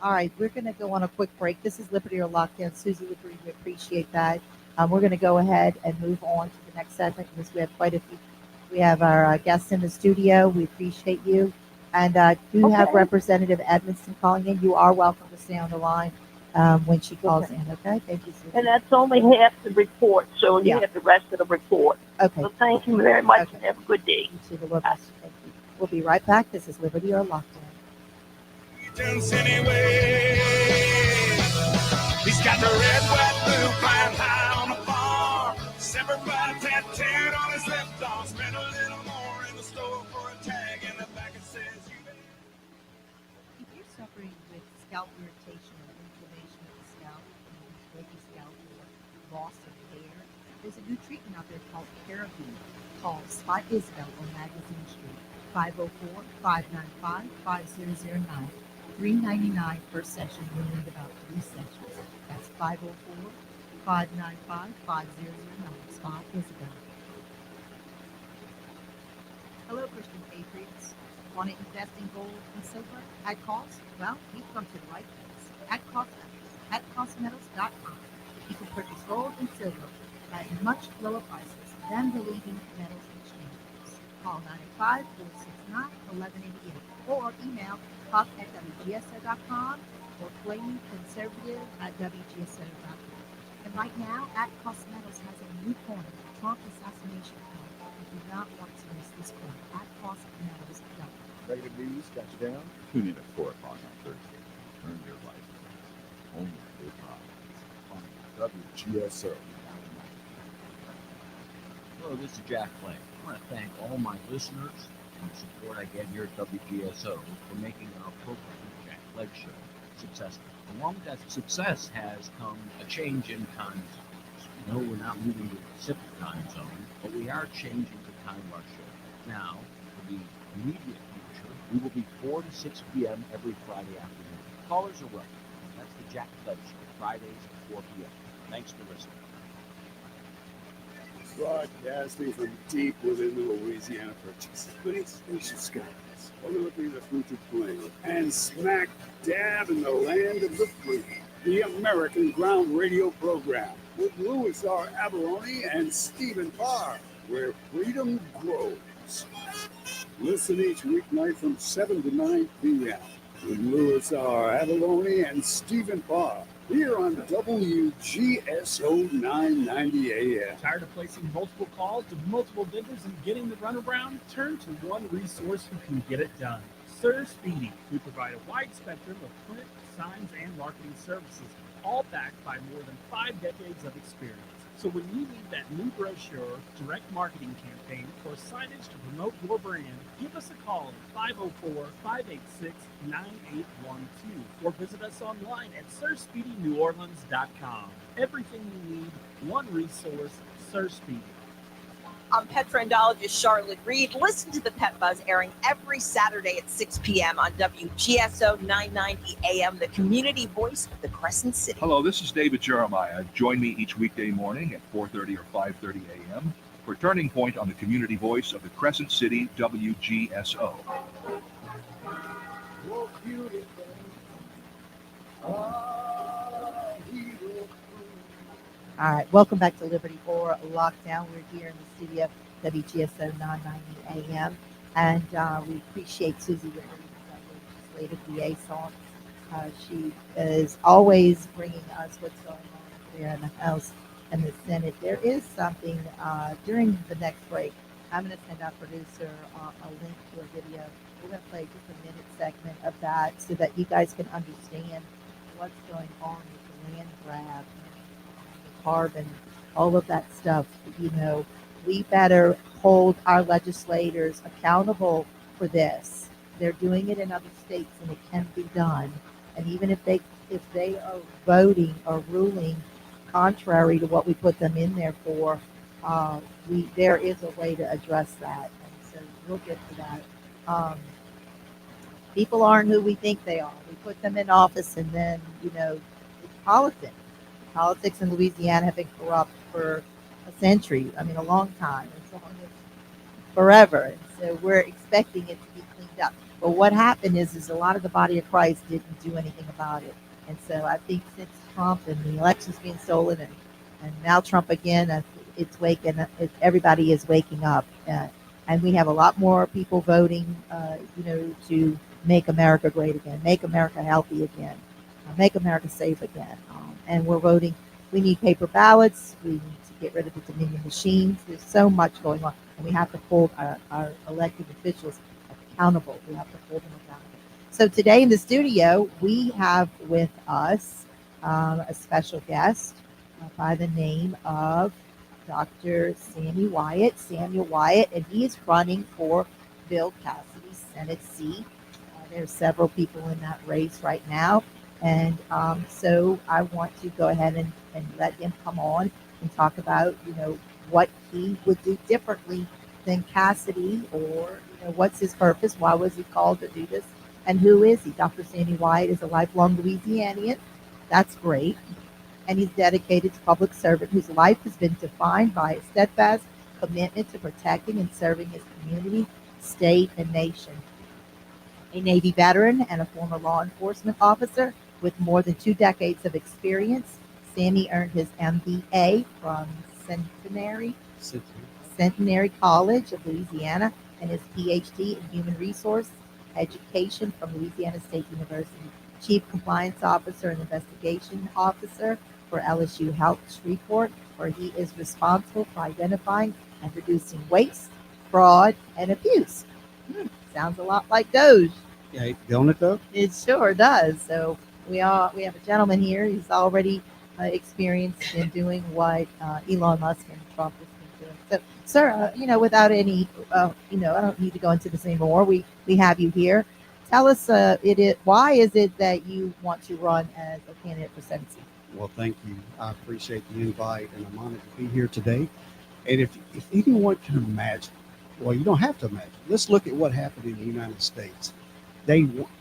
All right, we're going to go on a quick break. This is Liberty or Lockdown. Susie Liberty, we appreciate that. We're going to go ahead and move on to the next segment because we have quite a few. We have our guests in the studio. We appreciate you. And do have Okay. Representative Edmonston calling in. You are welcome to stay on the line when she calls Okay. in, okay? Thank you, And Susie. that's only half the report, so you Yeah, have the rest of the report. okay. So thank you very much Okay. and have a good day. You too, Lord Bye. bless you. Thank you. We'll be right back. This is Liberty or Lockdown. Anyway, he's got the red, white, blue, flying high on the farm. Semper Fi, tattooed on his left arm. Spend a little more in the store for a tag in the back it says you. If you're suffering with scalp irritation or inflammation of the scalp, flaky scalp or loss of hair, there's a new treatment out there called Carabine. Call Spot Isabel on Magazine Street, 504-595-5009. $3.99 per session. You'll need about 3 sessions. That's 504-595-5009. Spot Isabel. Hello, Christian Patriots. Want to invest in gold and silver at cost? Well, you've come to the right place. At Cost Metals. At costmetals.com. You can purchase gold and silver at much lower prices than the leading metals exchanges. Call 905-469-1188 or email huck@wgso.com or flamingconservative@wgso.com. And right now, at Cost Metals has a new corner, the Trump assassination corner. You do not want to miss this corner at costmetals.com. Negative news got you down? Tune in at 4 o'clock on Thursday. Earn your life. Only good on WGSO. Hello, this is Jack Flake. I want to thank all my listeners and the support I get here at WGSO for making our program, Jack Flake Show, successful. Along with that success has come a change in time zones. No, we're not moving to the Pacific time zone, but we are changing the time of our show. Now, for the immediate future, we will be 4 to 6 p.m. every Friday afternoon. Callers are welcome. That's the Jack Flake Show, Fridays at 4 p.m. Thanks for listening. Broadcasting from deep within the Louisiana Purchase. Spacious skies, overlooking the fruited plain, and smack dab in the land of the free. The American Ground Radio program with Louis R. Aberoni and Stephen Parr, where freedom grows. Listen each weeknight from 7 to 9 p.m. with Louis R. Aberoni and Stephen Parr. Here on WGSO 990 AM. Tired of placing multiple calls to multiple vendors and getting the runaround? Turn to one resource who can get it done. Sir Speedy. We provide a wide spectrum of print, signs, and marketing services, all backed by more than 5 decades of experience. So when you need that new brochure, direct marketing campaign, or signage to promote your brand, give us a call at 504-586-9812 or visit us online at SirSpeedyNewOrleans.com. Everything you need, one resource, Sir Speedy. I'm pet friendologist Charlotte Reed. Listen to the Pet Buzz airing every Saturday at 6 p.m. on WGSO 990 AM, the community voice of the Crescent City. Hello, this is David Jeremiah. Join me each weekday morning at 4:30 or 5:30 a.m. for Turning Point on the community voice of the Crescent City, WGSO. All right, welcome back to Liberty or Lockdown. We're here in the studio, WGSO 990 AM, and we appreciate Susie Liberty, legislative liaison. She is always bringing us what's going on here in the House and the Senate. There is something during the next break. I'm going to send our producer a link to a video. We're going to play just a minute segment of that so that you guys can understand what's going on with the land grab, carbon, all of that stuff. You know, we better hold our legislators accountable for this. They're doing it in other states, and it can be done. And even if they are voting or ruling contrary to what we put them in there for, there is a way to address that. And so we'll get to that. People aren't who we think they are. We put them in office, and then, you know, it's politics. Politics in Louisiana have been corrupt for a century. I mean, a long time, as long as forever. And so we're expecting it to be cleaned up. But what happened is a lot of the body of Christ didn't do anything about it. And so I think since Trump and the elections being stolen and now Trump again, it's waking. Everybody is waking up, and we have a lot more people voting. To make America great again, make America healthy again, make America safe again. And we're voting. We need paper ballots. We need to get rid of the Dominion machines. There's so much going on, and we have to hold our elected officials accountable. We have to hold them accountable. So today in the studio, we have with us a special guest by the name of Dr. Samuel Wyatt, and he is running for Bill Cassidy's Senate seat. There's several people in that race right now, and so I want to go ahead and let him come on and talk about, what he would do differently than Cassidy, or what's his purpose, why was he called to do this, and who is he? Dr. Samuel Wyatt is a lifelong Louisianian. That's great. And he's dedicated to public servant whose life has been defined by a steadfast commitment to protecting and serving his community, state, and nation. A Navy veteran and a former law enforcement officer with more than 2 decades of experience, Sammy earned his MBA from Centenary College of Louisiana and his PhD in Human Resource Education from Louisiana State University. Chief Compliance Officer and Investigation Officer for LSU Health Shreveport, where he is responsible for identifying and reducing waste, fraud, and abuse. Sounds a lot like Doge. Yeah, don't it though? It sure does. So we have a gentleman here who's already experienced in doing what Elon Musk and Trump has been doing. So, sir, without any, I don't need to go into this anymore. We have you here. Tell us, why is it that you want to run as a candidate for Senate seat? Well, thank you. I appreciate the invite, and I'm honored to be here today. And if anyone can imagine, well, you don't have to imagine. Let's look at what happened in the United States.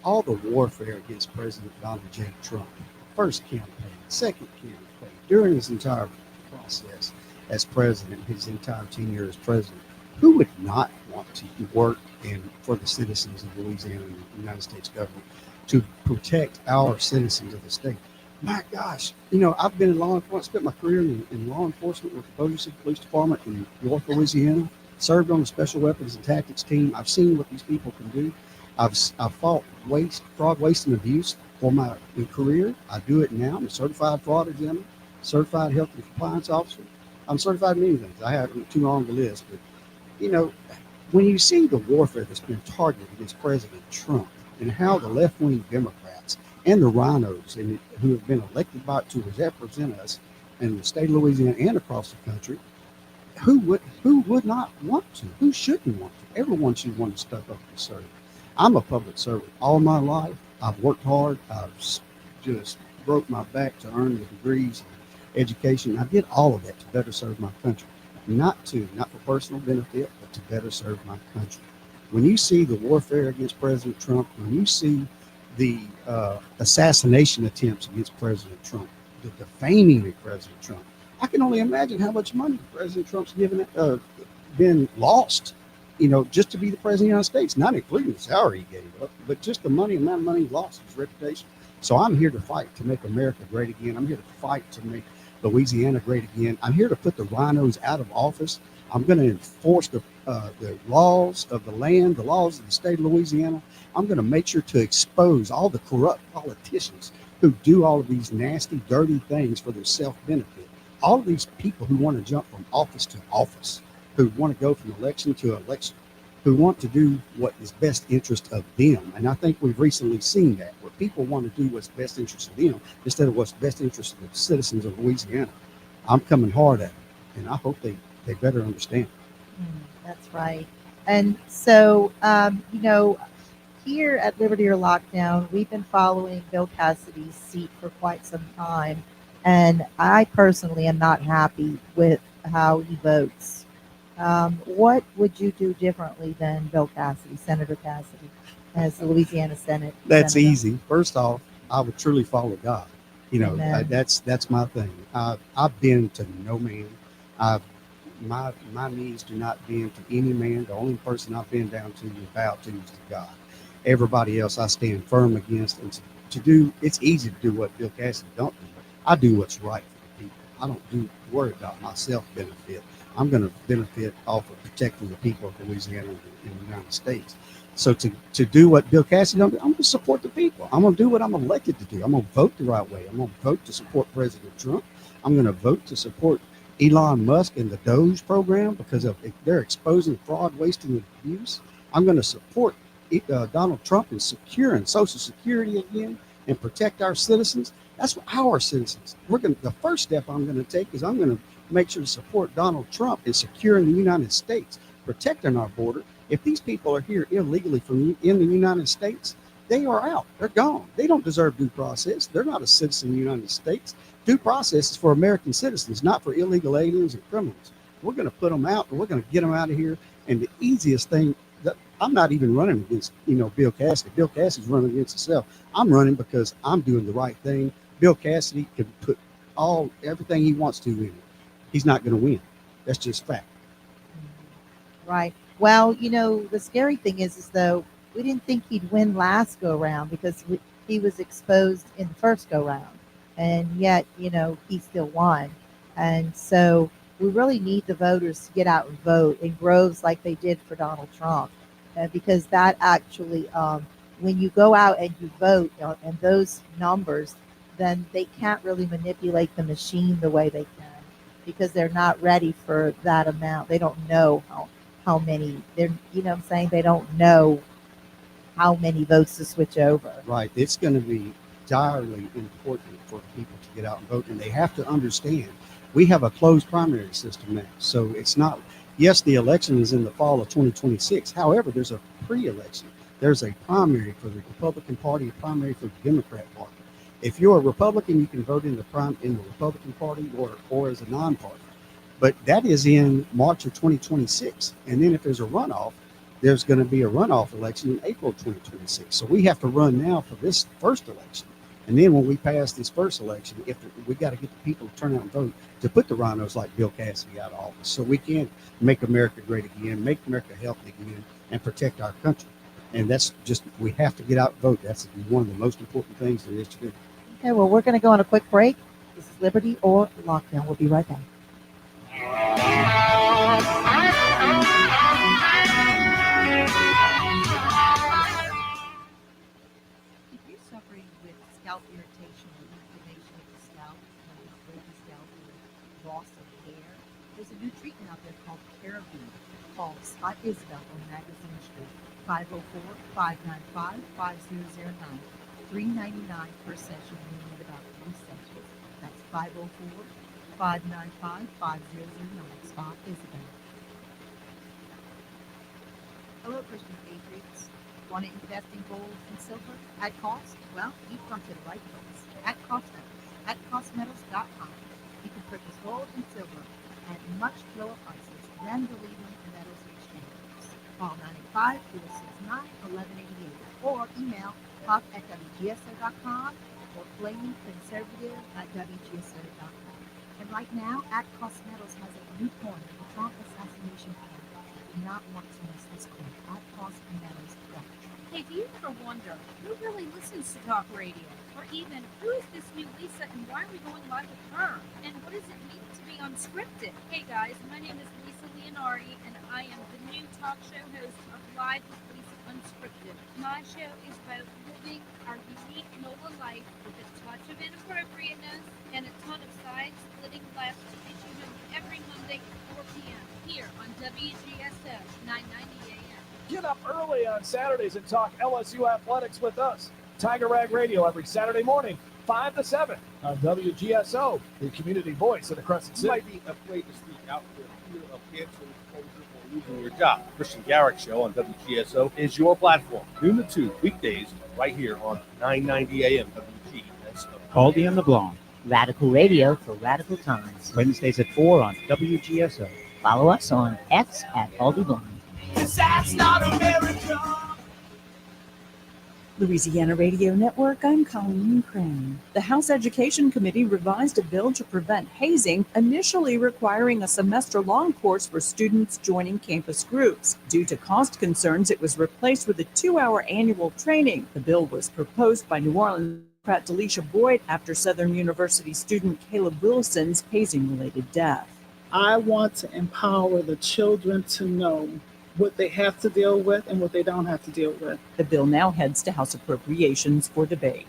All the warfare against President Donald J. Trump, first campaign, second campaign, during his entire process as president, his entire tenure as president, who would not want to work for the citizens of Louisiana and the United States government to protect our citizens of the state? My gosh, I've been in law enforcement, spent my career in law enforcement with the Bossier Police Department in North Louisiana, served on the Special Weapons and Tactics team. I've seen what these people can do. I've fought fraud, waste, and abuse for my career. I do it now. I'm a certified fraud examiner, certified health and compliance officer. I'm certified in many things. I have too long to list, but when you see the warfare that's been targeted against President Trump and how the left-wing Democrats and the rhinos who have been elected to represent us in the state of Louisiana and across the country, who would not want to? Who shouldn't want to? Everyone should want to step up and serve. I'm a public servant all my life. I've worked hard. I've just broke my back to earn the degrees and education. I did all of that to better serve my country. Not for personal benefit, but to better serve my country. When you see the warfare against President Trump, when you see the assassination attempts against President Trump, the defaming of President Trump, I can only imagine how much money President Trump's been lost, just to be the president of the United States, not including the salary he gave up, but just the amount of money he lost, his reputation. So I'm here to fight to make America great again. I'm here to fight to make Louisiana great again. I'm here to put the rhinos out of office. I'm going to enforce the laws of the land, the laws of the state of Louisiana. I'm going to make sure to expose all the corrupt politicians who do all of these nasty, dirty things for their self-benefit. All of these people who want to jump from office to office, who want to go from election to election, who want to do what is best interest of them. And I think we've recently seen that, where people want to do what's best interest of them instead of what's best interest of the citizens of Louisiana. I'm coming hard at them, and I hope they better understand. That's right. And so, here at Liberty or Lockdown, we've been following Bill Cassidy's seat for quite some time. And I personally am not happy with how he votes. What would you do differently than Bill Cassidy, Senator Cassidy, as the Louisiana Senate? That's Senator? easy. First off, I would truly follow God. That's my thing. I've been to no man. My knees do not bend to any man. The only person I've been down to and bowed to is to God. everybody else I stand firm against. And to do, it's easy to do what Bill Cassidy don't do. I do what's right for the people. I don't worry about myself benefit. I'm going to benefit off of protecting the people of Louisiana and the United States. So to do what Bill Cassidy don't do, I'm going to support the people. I'm going to do what I'm elected to do. I'm going to vote the right way. I'm going to vote to support President Trump. I'm going to vote to support Elon Musk and the Doge program because they're exposing fraud, wasting, and abuse. I'm going to support Donald Trump in securing Social Security again and protect our citizens. That's our citizens. The first step I'm going to take is I'm going to make sure to support Donald Trump in securing the United States, protecting our border. If these people are here illegally in the United States, they are out. They're gone. They don't deserve due process. They're not a citizen of the United States. Due process is for American citizens, not for illegal aliens and criminals. We're going to put them out, and we're going to get them out of here. And the easiest thing, I'm not even running against, Bill Cassidy. Bill Cassidy's running against himself. I'm running because I'm doing the right thing. Bill Cassidy can put everything he wants to in it. He's not going to win. That's just fact. Right. Well, the scary thing is though, we didn't think he'd win last go round because he was exposed in the first go round. And yet, he still won. And so we really need the voters to get out and vote in groves like they did for Donald Trump. Because that actually, when you go out and you vote and those numbers, then they can't really manipulate the machine the way they can because they're not ready for that amount. They don't know how many, they're, what I'm saying? They don't know how many votes to switch over. Right. It's going to be direly important for people to get out and vote. And they have to understand we have a closed primary system now. So it's not, yes, the election is in the fall of 2026. However, there's a pre-election. There's a primary for the Republican Party, a primary for the Democrat Party. If you're a Republican, you can vote in the Republican Party or as a non-party. But that is in March of 2026. And then if there's a runoff, there's going to be a runoff election in April 2026. So we have to run now for this first election. And then when we pass this first election, we got to get the people to turn out and vote to put the rhinos like Bill Cassidy out of office. So we can make America great again, make America healthy again, and protect our country. And that's just, we have to get out and vote. That's one of the most important things there is to do. Okay, well, we're going to go on a quick break. This is Liberty or Lockdown. We'll be right back. If you're suffering with scalp irritation or inflammation of the scalp, flaky scalp, or loss of hair, there's a new treatment out there called Carabine. Call Scott Isabel on Magazine Street, 504-595-5009. $3.99 per session. We need about 3 sessions. That's 504-595-5009. Scott Isabel. Hello, Christian Patriots. Want to invest in gold and silver at cost? Well, you've come to the right place. At Cost Metals. At costmetals.com. You can purchase gold and silver at much lower prices than the leading metals exchanges. Call 905-469-1188 or email Huck at WGSO.com or flamingconservative@WGSO.com. And right now, At Cost Metals has a new coin, the Trump assassination coin. You do not want to miss this coin. At costmetals.com. Hey, do you ever wonder who really listens to talk radio? Or even, who is this new Lisa and why are we going live with her? And what does it mean to be unscripted? Hey guys, my name is Lisa Leonardi and I am the new talk show host of Live with Lisa Unscripted. My show is about living our unique NOLA life with a touch of inappropriateness and a ton of side-splitting laughs to get you home every Monday at 4 p.m. here on WGSO 990 AM. Get up early on Saturdays and talk LSU athletics with us. Tiger Rag Radio every Saturday morning, 5 to 7 on WGSO, the community voice of the Crescent City. You might be afraid to speak out for fear of canceling exposure or losing your job. Christian Garrick Show on WGSO is your platform. Noon to 2 weekdays right here on 990 AM WGSO. Baldy and LeBlanc. Radical Radio for Radical Times. Wednesdays at 4 on WGSO. Follow us on X at Baldy Blanc. That's not America. Louisiana Radio Network, I'm Colleen Crane. The House Education Committee revised a bill to prevent hazing, initially requiring a semester-long course for students joining campus groups. Due to cost concerns, it was replaced with a 2-hour annual training. The bill was proposed by New Orleans Democrat Delisha Boyd after Southern University student Caleb Wilson's hazing-related death. I want to empower the children to know what they have to deal with and what they don't have to deal with. The bill now heads to House Appropriations for debate.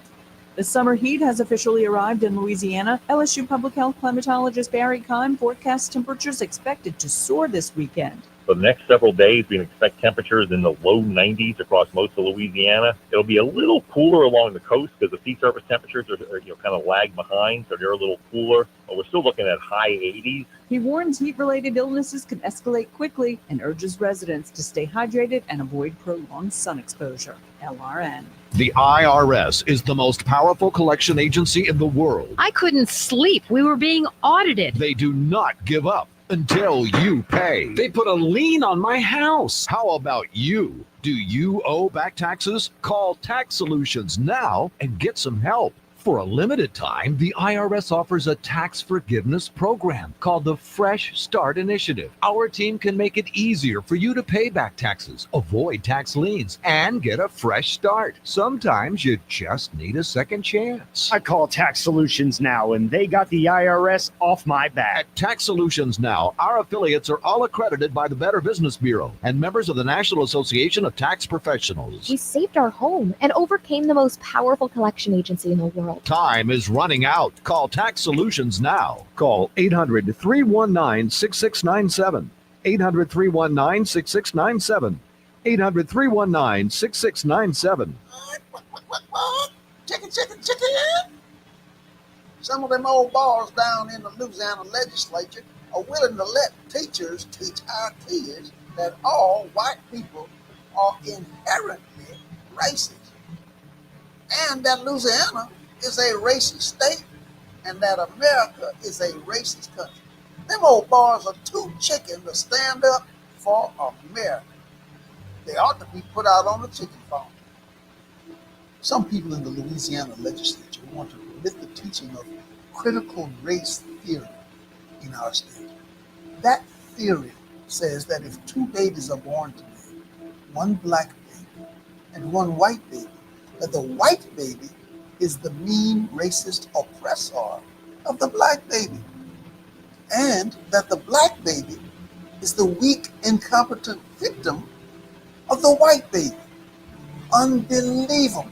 The summer heat has officially arrived in Louisiana. LSU Public Health climatologist Barry Keim forecasts temperatures expected to soar this weekend. For the next several days, we can expect temperatures in the low 90s across most of Louisiana. It'll be a little cooler along the coast because the sea surface temperatures are kind of lag behind, so they're a little cooler. But we're still looking at high 80s. He warns heat-related illnesses can escalate quickly and urges residents to stay hydrated and avoid prolonged sun exposure. LRN. The IRS is the most powerful collection agency in the world. I couldn't sleep. We were being audited. They do not give up until you pay. They put a lien on my house. How about you? Do you owe back taxes? Call Tax Solutions now and get some help. For a limited time, the IRS offers a tax forgiveness program called the Fresh Start Initiative. Our team can make it easier for you to pay back taxes, avoid tax liens, and get a fresh start. Sometimes you just need a second chance. I call Tax Solutions now, and they got the IRS off my back. At Tax Solutions Now, our affiliates are all accredited by the Better Business Bureau and members of the National Association of Tax Professionals. We saved our home and overcame the most powerful collection agency in the world. Time is running out. Call Tax Solutions now. Call 800-319-6697. 800-319-6697. 800-319-6697. Chicken. Some of them old bars down in the Louisiana legislature are willing to let teachers teach our kids that all white people are inherently racist. And that Louisiana is a racist state, and that America is a racist country. Them old bars are too chicken to stand up for America. They ought to be put out on the chicken farm. Some people in the Louisiana legislature want to permit the teaching of critical race theory in our state. That theory says that if 2 babies are born today, 1 black baby and 1 white baby, that the white baby is the mean racist oppressor of the black baby, and that the black baby is the weak, incompetent victim of the white baby. Unbelievable.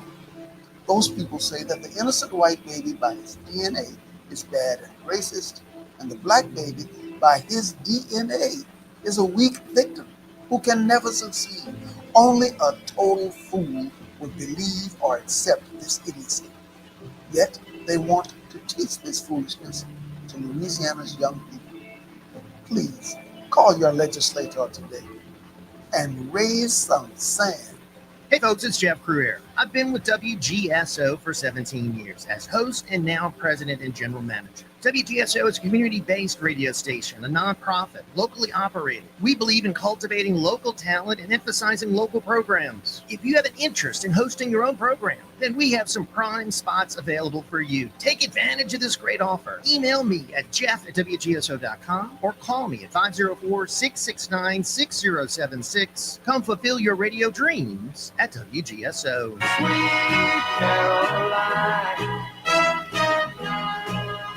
Those people say that the innocent white baby by his DNA is bad and racist, and the black baby by his DNA is a weak victim who can never succeed. Only a total fool would believe or accept this idiocy. Yet they want to teach this foolishness to Louisiana's young people. Please call your legislator today and raise some sand. Hey folks, it's Jeff Cruier. I've been with WGSO for 17 years as host and now president and general manager. WGSO is a community-based radio station, a nonprofit, locally operated. We believe in cultivating local talent and emphasizing local programs. If you have an interest in hosting your own program, then we have some prime spots available for you. Take advantage of this great offer. Email me at jeff@wgso.com or call me at 504-669-6076. Come fulfill your radio dreams at WGSO.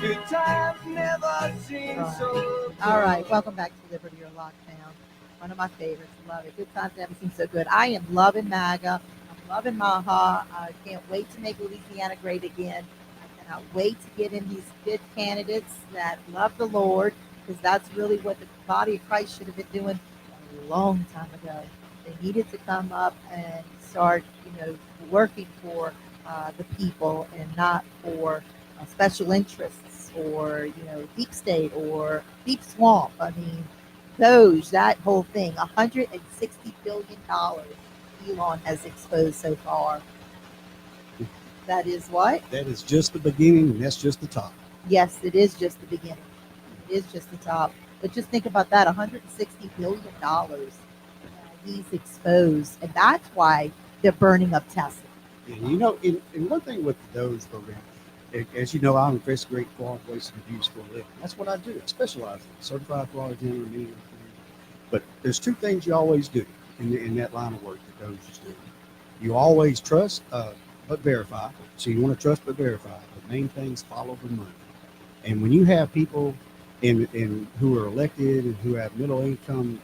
Good times never seem so. All right, welcome back to Liberty or Lockdown. One of my favorites. Love it. Good times never seem so good. I am loving MAGA. I'm loving Maha. I can't wait to make Louisiana great again. I cannot wait to get in these good candidates that love the Lord, because that's really what the body of Christ should have been doing a long time ago. They needed to come up and start, working for the people and not for special interests or, deep state or deep swamp. I mean, that whole thing, $160 billion Elon has exposed so far. That is what? That is just the beginning, and that's just the top. Yes, it is just the beginning. It is just the top. But just think about that, $160 billion he's exposed. And that's why they're burning up Tesla. And and one thing with the DOGE program, as you know, I investigate fraud, waste, and abuse for a living. That's what I do. I specialize in certified fraud, general media. But there's two things you always do in that line of work that DOGE is doing. You always trust, but verify. So you want to trust but verify. The main things follow the money. And when you have people in who are elected and who have middle income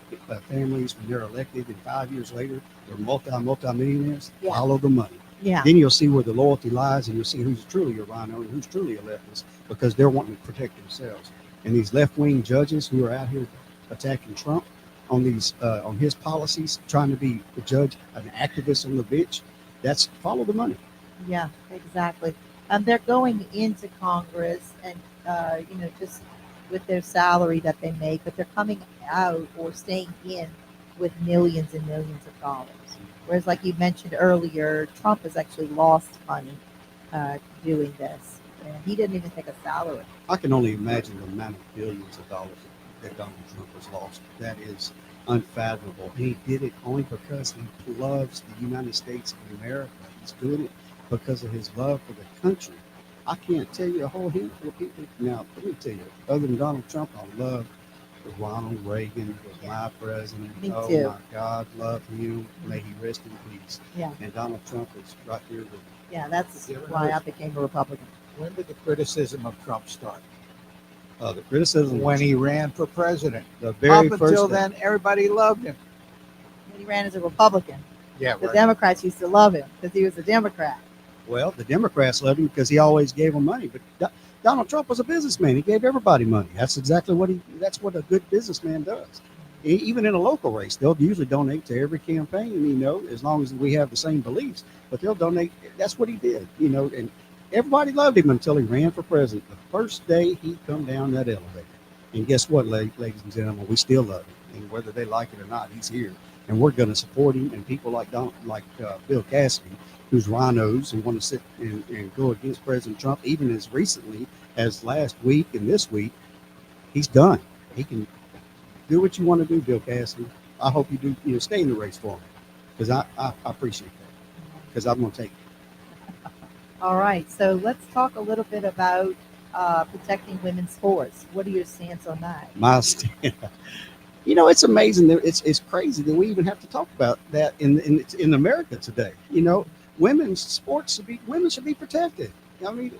families, when they're elected and 5 years later they're multi-millionaires, follow the money. Yeah. Then you'll see where the loyalty lies, and you'll see who's truly a rhino and who's truly a leftist, because they're wanting to protect themselves. And these left-wing judges who are out here attacking Trump on these on his policies, trying to be a judge, an activist on the bench, that's follow the money. Yeah, exactly. They're going into Congress and, just with their salary that they make, but they're coming out or staying in with millions and millions of dollars. Whereas, like you mentioned earlier, Trump has actually lost money doing this. And he didn't even take a salary. I can only imagine the amount of billions of dollars that Donald Trump has lost. That is unfathomable. He did it only because he loves the United States of America. He's doing it because of his love for the country. I can't tell you a whole handful of people. Now, let me tell you, other than Donald Trump, I love Ronald Reagan was my president. Me oh too. my God, love him. May he rest in peace. Yeah. And Donald Trump is right there with him. Yeah, that's why I became a Republican. When did the criticism of Trump start? The criticism When he ran for president. The very Up first until day. then, everybody loved him. When he ran as a Republican. Yeah, The right. Democrats used to love him because he was a Democrat. Well, the Democrats loved him because he always gave them money. But Donald Trump was a businessman. He gave everybody money. That's exactly that's what a good businessman does. Even in a local race, they'll usually donate to every campaign, as long as we have the same beliefs, but they'll donate. That's what he did, and everybody loved him until he ran for president. The first day he come down that elevator. And guess what, ladies and gentlemen, we still love him. And whether they like it or not, he's here. And we're going to support him. And people like Bill Cassidy, who's rhinos and want to sit and go against President Trump, even as recently as last week and this week, he's done. He can do what you want to do, Bill Cassidy. I hope you do, stay in the race for him, because I appreciate that, because I'm going to take it. All right, so let's talk a little bit about protecting women's sports. What are your stance on that? My stand. It's amazing that it's crazy that we even have to talk about that in America today. Women's sports women should be protected. I mean,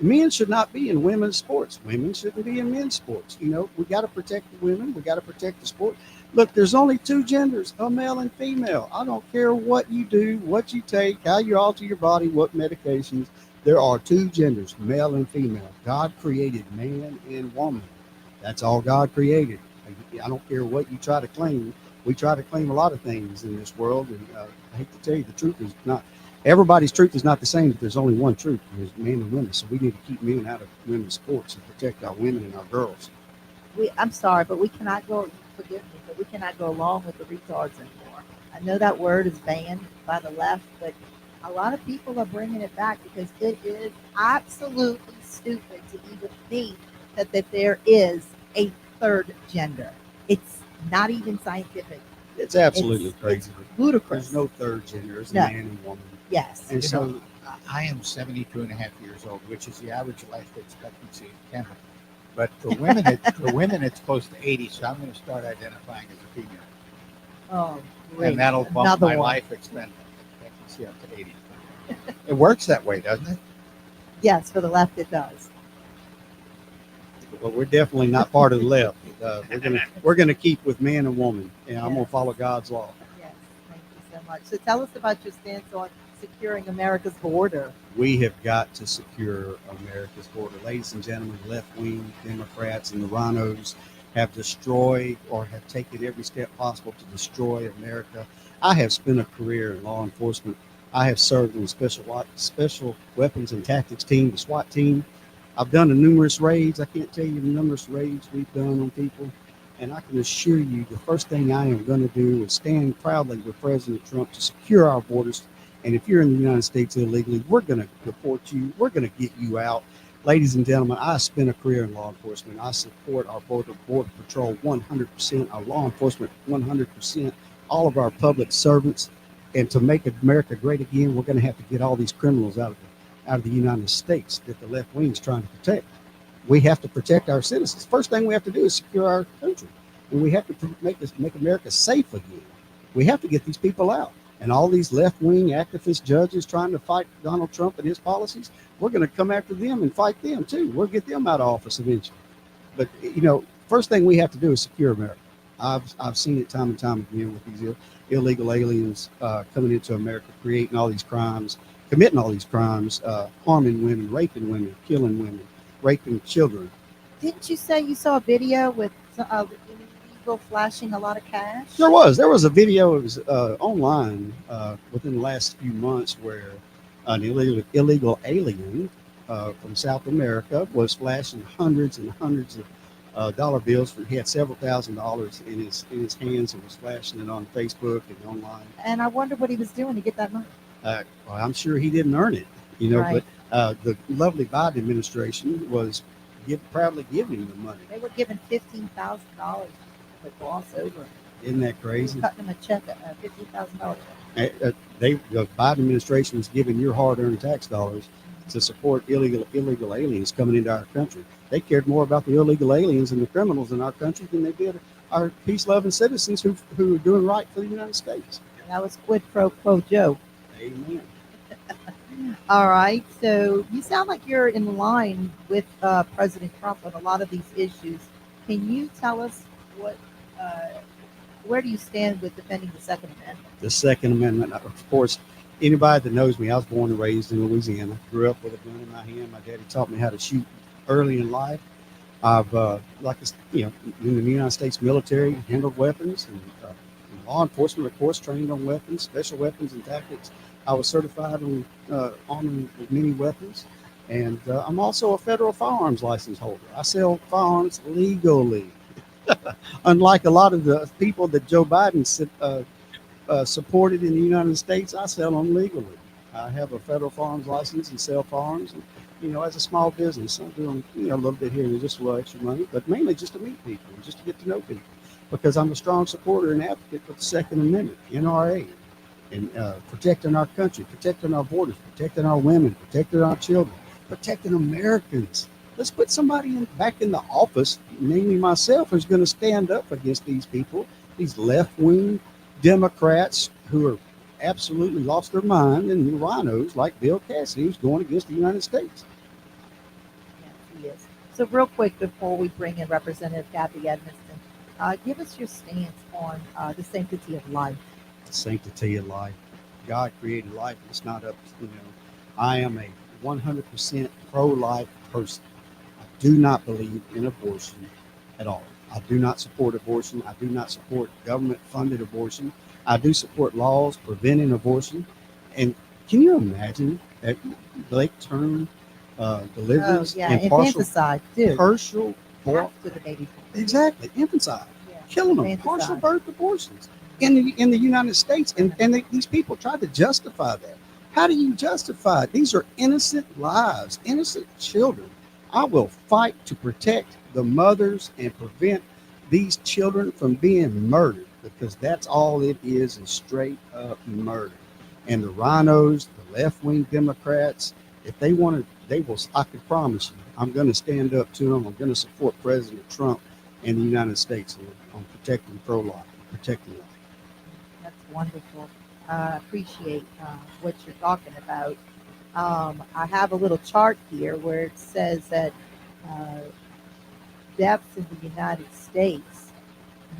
men should not be in women's sports. Women shouldn't be in men's sports. We got to protect the women. We got to protect the sport. Look, there's only two genders, a male and female. I don't care what you do, what you take, how you alter your body, what medications. There are two genders, male and female. God created man and woman. That's all God created. I don't care what you try to claim. We try to claim a lot of things in this world, and I hate to tell you, the truth is not. Everybody's truth is not the same, but there's only one truth. There's men and women. So we need to keep men out of women's sports and protect our women and our girls. I'm sorry, but we cannot go, forgive me, but we cannot go along with the retards anymore. I know that word is banned by the left, but a lot of people are bringing it back because it is absolutely stupid to even think that there is a third gender. It's not even scientific. It's absolutely crazy. It's ludicrous. There's no third gender. There's No. a man and woman. Yes. And so I am 72 and a half years old, which is the average life expectancy in Canada. But for women, it's close to 80. So I'm going to start identifying as a female. Oh, great. And that'll bump Another my one. life expectancy up to 80. It works that way, doesn't it? Yes, for the left it does. Well, we're definitely not part of the left. We're gonna keep with man and woman, and I'm gonna follow God's law. Yes, thank you so much. So tell us about your stance on securing America's border. We have got to secure America's border. Ladies and gentlemen, left-wing Democrats and the rhinos have destroyed or have taken every step possible to destroy America. I have spent a career in law enforcement. I have served in the special weapons and tactics team, the SWAT team. I've done numerous raids. I can't tell you the numerous raids we've done on people. And I can assure you the first thing I am going to do is stand proudly with President Trump to secure our borders. And if you're in the United States illegally, we're going to deport you. We're going to get you out. Ladies and gentlemen, I spent a career in law enforcement. I support our border patrol 100%, our law enforcement 100%, all of our public servants. And to make America great again, we're going to have to get all these criminals out of the United States that the left wing is trying to protect. We have to protect our citizens. First thing we have to do is secure our country, and we have to make America safe again. We have to get these people out. And all these left-wing activist judges trying to fight Donald Trump and his policies, we're going to come after them and fight them too. We'll get them out of office eventually. But first thing we have to do is secure America. I've seen it time and time again with these illegal aliens coming into America, creating all these crimes, committing all these crimes, harming women, raping women, killing women, raping children. Didn't you say you saw a video with illegal flashing a lot of cash? There was a video. It was online within the last few months where an illegal alien from South America was flashing hundreds and hundreds of dollar bills. He had several $1,000s in his hands and was flashing it on Facebook and online. And I wonder what he was doing to get that money. Well, I'm sure he didn't earn it, Right. But the lovely Biden administration was proudly giving him the money. They were giving $15,000 to gloss over. Isn't that crazy? Cutting him a check at $15,000. The Biden administration is giving your hard-earned tax dollars to support illegal aliens coming into our country. They cared more about the illegal aliens and the criminals in our country than they did our peace-loving citizens who are doing right for the United States. That was quid pro quo Joe. Amen. All right. So you sound like you're in line with President Trump on a lot of these issues. Can you tell us where do you stand with defending the Second Amendment? The Second Amendment, of course, anybody that knows me, I was born and raised in Louisiana, grew up with a gun in my hand. My daddy taught me how to shoot early in life. I've, in the United States military, handled weapons and law enforcement, of course, trained on weapons, special weapons and tactics. I was certified on arming with many weapons, and I'm also a federal firearms license holder. I sell firearms legally. Unlike a lot of the people that Joe Biden supported in the United States, I sell them legally. I have a federal firearms license and sell firearms. And, as a small business, I'm doing a little bit here and just a little extra money, but mainly just to meet people, just to get to know people, because I'm a strong supporter and advocate for the Second Amendment, NRA, and protecting our country, protecting our borders, protecting our women, protecting our children, protecting Americans. Let's put somebody back in the office, namely myself, who's going to stand up against these people, these left-wing Democrats who are absolutely lost their mind, and the rhinos like Bill Cassidy, who's going against the United States. Yes, he is. So real quick before we bring in Representative Kathy Edmonston, give us your stance on the sanctity of life. The sanctity of life. God created life. It's not up to, I am a 100% pro-life person. I do not believe in abortion at all. I do not support abortion. I do not support government-funded abortion. I do support laws preventing abortion. And can you imagine that late term deliverance and infanticide too. partial After the baby. Exactly, infanticide, killing them, Infanticide. partial birth abortions in the United States, and these people try to justify that. How do you justify it? These are innocent lives, innocent children. I will fight to protect the mothers and prevent these children from being murdered, because that's all it is straight up murder. And the rhinos, the left-wing Democrats, if they want to, they will. I can promise you, I'm going to stand up to them. I'm going to support President Trump and the United States on protecting pro-life, protecting life. That's wonderful. I appreciate what you're talking about. I have a little chart here where it says that deaths in the United States,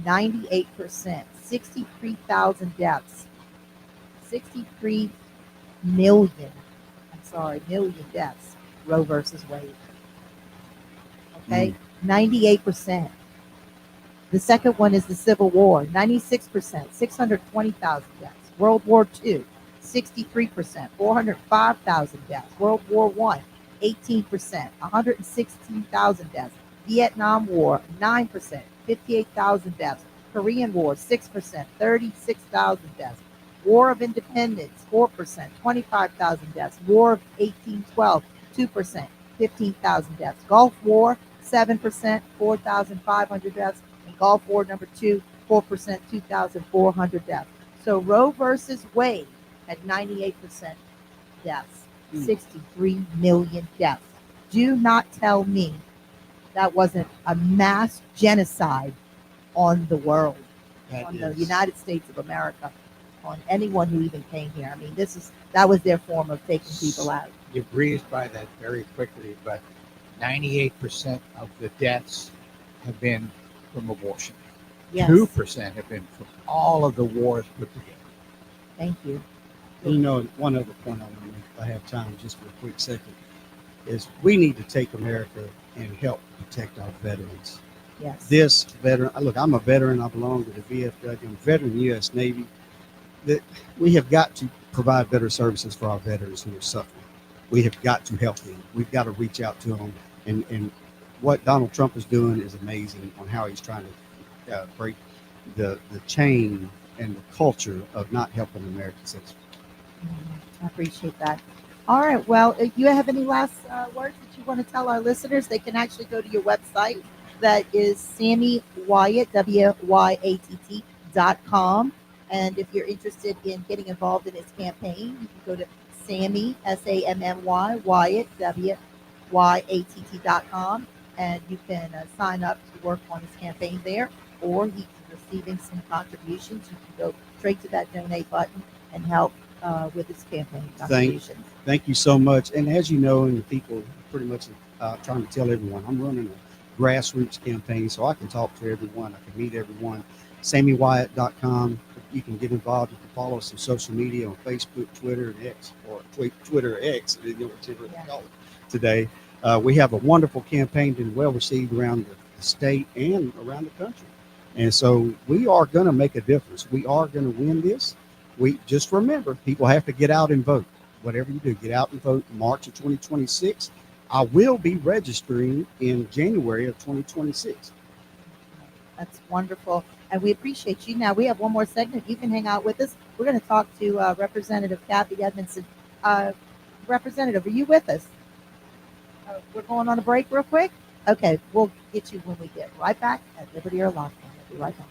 98%, 63,000 deaths, 63 million, million deaths, Roe versus Wade. Okay, 98%. The second one is the Civil War, 96%, 620,000 deaths. World War II, 63%, 405,000 deaths. World War I, 18%, 116,000 deaths. Vietnam War, 9%, 58,000 deaths. Korean War, 6%, 36,000 deaths. War of Independence, 4%, 25,000 deaths. War of 1812, 2%, 15,000 deaths. Gulf War, 7%, 4,500 deaths. And Gulf War number 2, 4%, 2,400 deaths. So Roe versus Wade had 98% deaths, 63 million deaths. Do not tell me that wasn't a mass genocide on the world, on the United States of America, on anyone who even came here. I mean, that was their form of taking people out. You breezed by that very quickly, but 98% of the deaths have been from abortion. Yes. 2% have been from all of the wars put together. Thank you. You know, one other point I want to make, if I have time, just for a quick second, is we need to take America and help protect our veterans. Yes. This veteran, look, I'm a veteran. I belong to the VFW. I'm a veteran of the U.S. Navy. That we have got to provide better services for our veterans who are suffering. We have got to help them. We've got to reach out to them. And what Donald Trump is doing is amazing on how he's trying to break the chain and the culture of not helping American citizens. I appreciate that. All right. Well, if you have any last words that you want to tell our listeners, they can actually go to your website. That is Sammy Wyatt, WYATT.com. And if you're interested in getting involved in his campaign, you can go to Sammy, SAMMY, Wyatt, WYATT.com. And you can sign up to work on his campaign there, or he's receiving some contributions. You can go straight to that donate button and help with his campaign contributions. Thank you so much. And as you know, and the people pretty much trying to tell everyone, I'm running a grassroots campaign, so I can talk to everyone. I can meet everyone. SammyWyatt.com. You can get involved. You can follow us on social media on Facebook, Twitter, and X, or Twitter X, whatever it's called today. We have a wonderful campaign been well received around the state and around the country. And so we are going to make a difference. We are going to win this. We just remember, people have to get out and vote. Whatever you do, get out and vote in March of 2026. I will be registering in January of 2026. That's wonderful. And we appreciate you. Now, we have one more segment. You can hang out with us. We're going to talk to Representative Kathy Edmonston. Representative, are you with us? We're going on a break real quick? Okay, we'll get you when we get right back at Liberty or Lockdown. We'll be right back.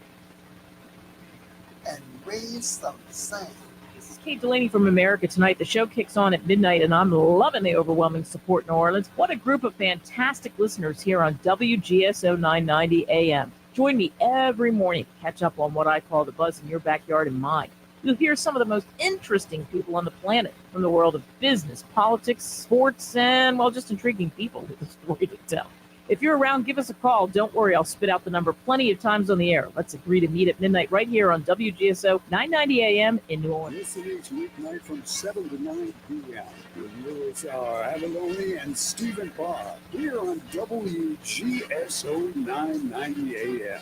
And raise some sand. This is Kate Delaney from America Tonight. The show kicks on at midnight, and I'm loving the overwhelming support in New Orleans. What a group of fantastic listeners here on WGSO 990 AM. Join me every morning to catch up on what I call the buzz in your backyard and mine. You'll hear some of the most interesting people on the planet from the world of business, politics, sports, and, well, just intriguing people with a story to tell. If you're around, give us a call. Don't worry, I'll spit out the number plenty of times on the air. Let's agree to meet at midnight right here on WGSO 990 AM in New Orleans. Listen each weeknight from 7 to 9 p.m. with Louis R. Avalone and Stephen Parr here on WGSO 990 AM.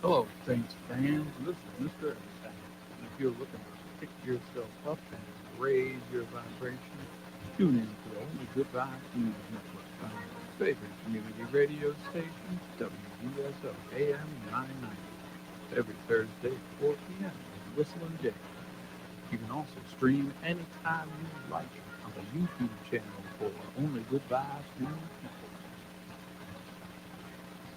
Hello, Saints fans. This is Mr. Everything. If you're looking to pick yourself up and raise your vibration, tune in to the only good vibes news network. Favorite community radio station, WGSO AM 990. Every Thursday at 4 p.m. with Whistling J. You can also stream anytime you like on the YouTube channel for Only Good Vibes News Network.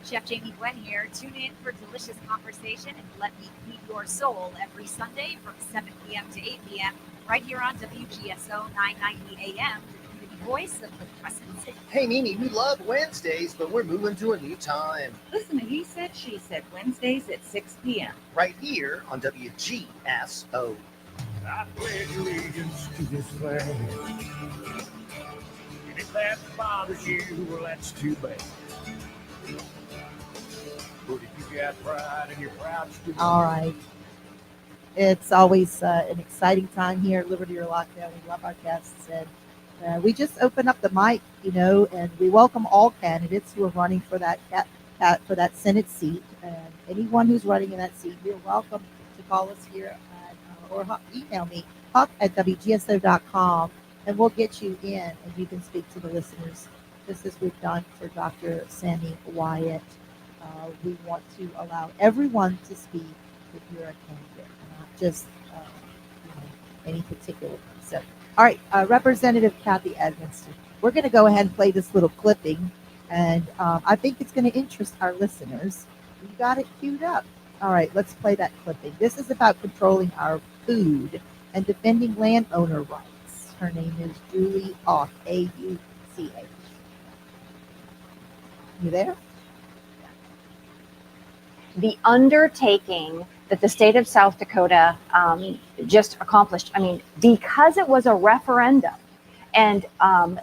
Chef Jamie Gwen here. Tune in for delicious conversation and let me feed your soul every Sunday from 7 p.m. to 8 p.m. right here on WGSO 990 AM, the community voice of the Crescent City. Hey, Mimi, we love Wednesdays, but we're moving to a new time. Listen to He Said, She Said, Wednesdays at 6 p.m. Right here on WGSO. I pledge allegiance to this flag. And if that bothers you, well, that's too bad. But if you got pride and you're proud to do All right. It's always an exciting time here at Liberty or Lockdown. We love our guests. And we just open up the mic, and we welcome all candidates who are running for that Senate seat. And anyone who's running in that seat, you're welcome to call us here or email me, huck@wgso.com, and we'll get you in and you can speak to the listeners, just as we've done for Dr. Sammy Wyatt. We want to allow everyone to speak if you're a candidate, not just any particular one. So, all right, Representative Kathy Edmonston, we're going to go ahead and play this little clipping, and I think it's going to interest our listeners. You got it queued up. All right, let's play that clipping. This is about controlling our food and defending landowner rights. Her name is Julie Auch, A-U-C-H. You there? The undertaking that the state of South Dakota just accomplished, I mean, because it was a referendum and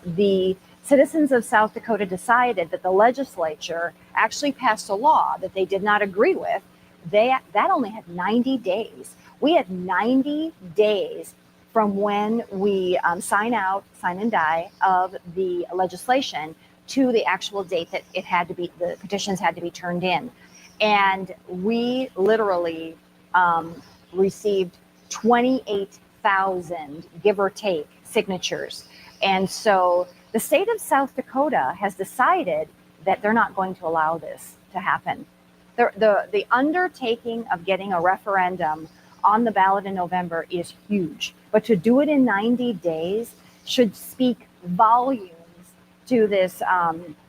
the citizens of South Dakota decided that the legislature actually passed a law that they did not agree with, that only had 90 days. We had 90 days from when we sign and die of the legislation to the actual date that the petitions had to be turned in. And we literally received 28,000, give or take, signatures. And so the state of South Dakota has decided that they're not going to allow this to happen. The undertaking of getting a referendum on the ballot in November is huge, but to do it in 90 days should speak volumes to this,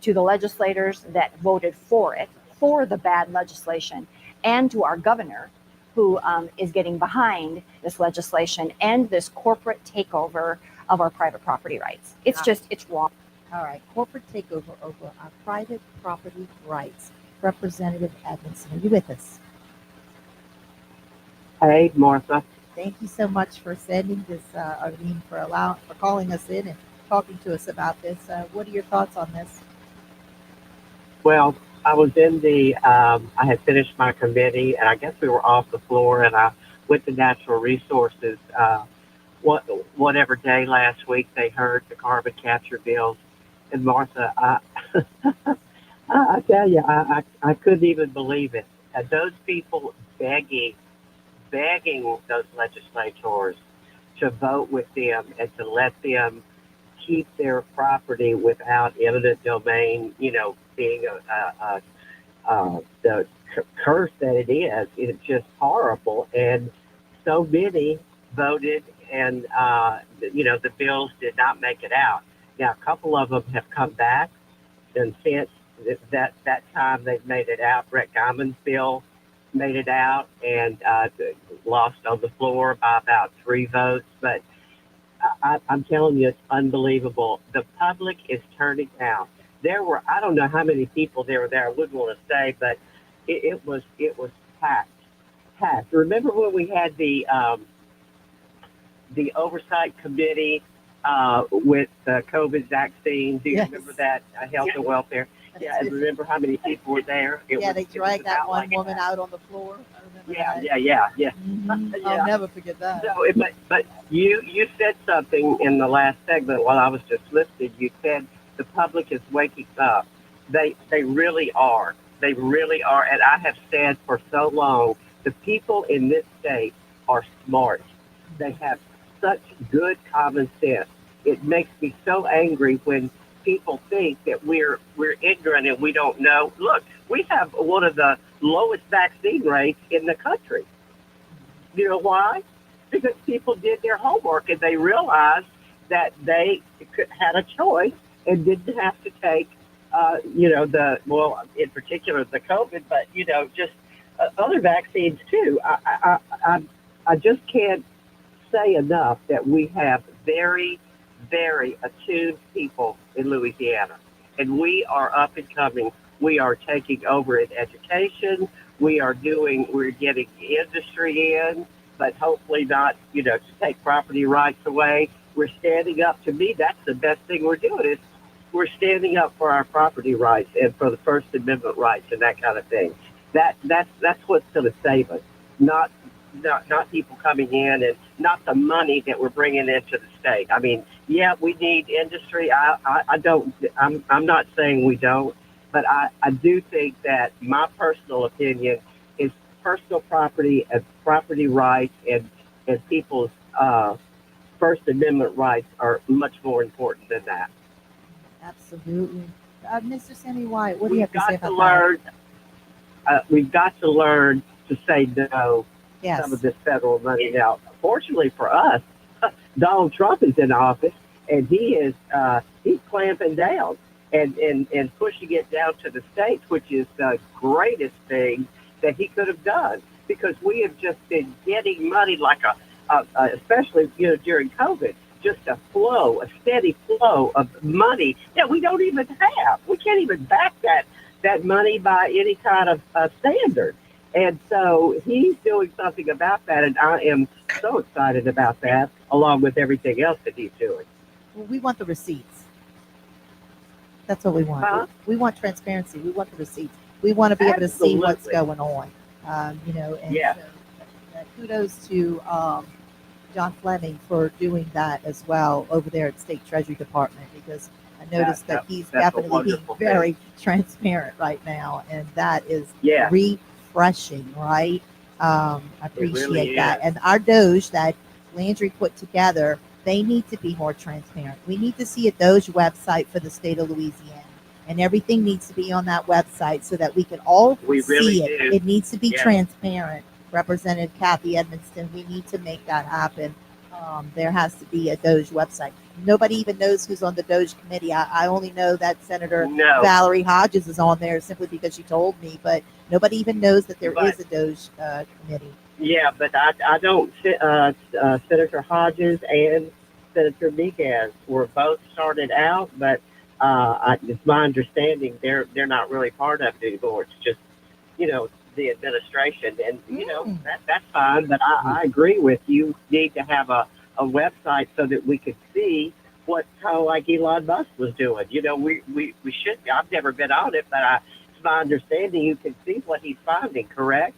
to the legislators that voted for it, for the bad legislation, and to our governor, who is getting behind this legislation and this corporate takeover of our private property rights. It's wrong. All right, corporate takeover over our private property rights. Representative Edmonston, are you with us? Hey, Martha. Thank you so much for sending this, for calling us in and talking to us about this. What are your thoughts on this? Well, I was in I had finished my committee, and I guess we were off the floor, and I went to Natural Resources. Whatever day last week they heard the carbon capture bills, and Martha, I tell you, I couldn't even believe it. Those people begging those legislators to vote with them and to let them keep their property without eminent domain, being the curse that it is. It's just horrible. And so many voted, and, the bills did not make it out. Now, a couple of them have come back, and since that time they've made it out. Brett Guyman's bill made it out and lost on the floor by about 3 votes. But I'm telling you, it's unbelievable. The public is turning out. There were, I don't know how many people there were there. I wouldn't want to say, but it was packed. Remember when we had the oversight committee with the COVID vaccine? Do you remember that? Health and welfare. Yeah, and remember how many people were there? They dragged that one woman out on the floor. I remember that. Yeah. Mm-hmm. I'll never forget that. So, but you said something in the last segment while I was just listening. You said the public is waking up. They really are. They really are. And I have said for so long, the people in this state are smart. They have such good common sense. It makes me so angry when people think that we're ignorant and we don't know. Look, we have one of the lowest vaccine rates in the country. You know why? Because people did their homework and they realized that they had a choice and didn't have to take, in particular the COVID, but just other vaccines too. I just can't say enough that we have very, very attuned people in Louisiana, and we are up and coming. We are taking over in education. We're getting industry in, but hopefully not, to take property rights away. We're standing up. To me, that's the best thing we're doing is we're standing up for our property rights and for the First Amendment rights and that kind of thing. That's what's going to save us, not people coming in and not the money that we're bringing into the state. I mean, yeah, we need industry. I'm not saying we don't, but I do think that my personal opinion is personal property and property rights and people's First Amendment rights are much more important than that. Absolutely. Mr. Samuel Wyatt, what do you have to say about that? We've got to learn to say no Yes. some of this federal money. Now, fortunately for us, Donald Trump is in office, and he's clamping down and pushing it down to the states, which is the greatest thing that he could have done, because we have just been getting money like especially during COVID, just a steady flow of money that we don't even have. We can't even back that money by any kind of standard. And so he's doing something about that, and I am so excited about that, along with everything else that he's doing. Well, we want the receipts. That's what we want. Huh? We want transparency. We want the receipts. We want to be able to see what's Absolutely. going on. And Yeah. so, kudos to John Fleming for doing that as well over there at State Treasury Department, because I noticed that he's that's a definitely being wonderful very transparent right now, and that is Yeah. refreshing, right? I appreciate really that. is. And our Doge that Landry put together, they need to be more transparent. We need to see a Doge website for the state of Louisiana, and everything needs to be on that website so that we can all We really see it. do. It needs to be Yeah. transparent. Representative Kathy Edmonston, we need to make that happen. There has to be a Doge website. Nobody even knows who's on the Doge committee. I only know that Senator No. Valerie Hodges is on there simply because she told me, but nobody even knows that there But- is a Doge committee. Yeah, but I don't. Senator Hodges and Senator Miguez were both started out, but it's my understanding they're not really part of it anymore. It's just the administration, and that's fine. But I agree with you. Need to have a website so that we could see what kind of like Elon Musk was doing. We should. I've never been on it, but it's my understanding you can see what he's finding. Correct?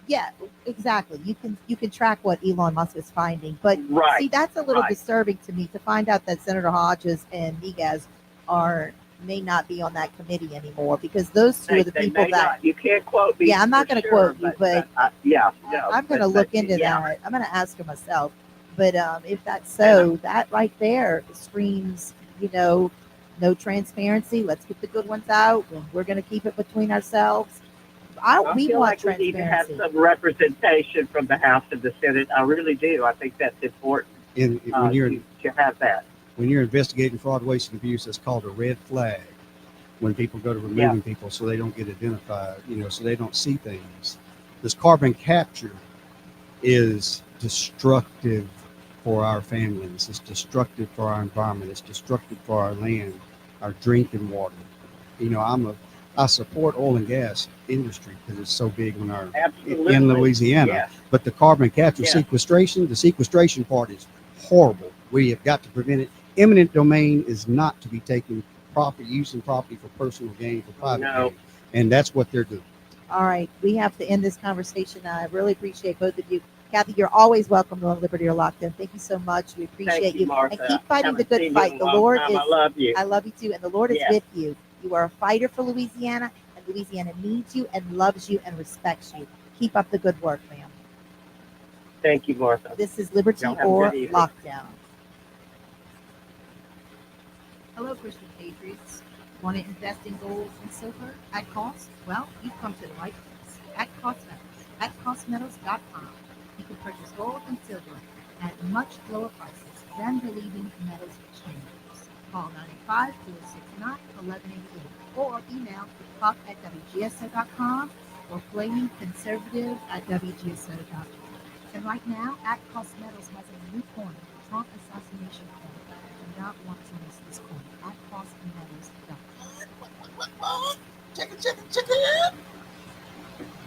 Yeah, exactly. You can track what Elon Musk is finding, but Right, see, that's a little right. disturbing to me to find out that Senator Hodges and Miguez may not be on that committee anymore, because those two are the They people may that. not. You can't quote me. Yeah, I'm not for going to sure, quote you, but yeah, I'm going to but- look but, into yeah. that. I'm going to ask her myself. But if that's so, that right there screams, no transparency. Let's get the good ones out, and we're going to keep it between ourselves. I We feel want like we need to have transparency. some representation from the House and the Senate. I really do. I think that's important When you're to have that. when you're investigating fraud, waste, and abuse, that's called a red flag. When people go to removing people so they don't get identified, so they don't see things. This carbon capture is destructive for our families. It's destructive for our environment. It's destructive for our land, our drinking water. I support oil and gas industry because it's so big in Absolutely. in Louisiana. Yeah. But the carbon capture Yeah. the sequestration part is horrible. We have got to prevent it. Eminent domain is not to be taken using property for personal gain, for private gain. And that's what they're doing. All right, we have to end this conversation. I really appreciate both of you. Kathy, you're always welcome on Liberty or Lockdown. Thank you so much. We appreciate you. Martha. And keep fighting the Haven't good seen you fight. in a The long Lord time. is. I love you. I love you too. And the Lord is Yeah. with you. You are a fighter for Louisiana, and Louisiana needs you and loves you and respects you. Keep up the good work, ma'am. Thank you, Martha. This is Liberty Y'all have a or good evening. Lockdown. Hello, Christian Patriots. Want to invest in gold and silver at cost? Well, you've come to the right place. At Cosmetals. At cosmetals.com. You can purchase gold and silver at much lower prices than the leading metals exchanges. Call 985-469-1188 or email Huck at WGSO.com or flamingconservative@WGSO.com. And right now, at Cosmetals has a new corner, Trump assassination corner. You do not want to miss this corner at cosmetals.com. Chicken.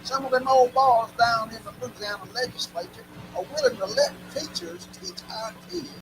Some of them old balls down in the Louisiana legislature are willing to let teachers teach our kids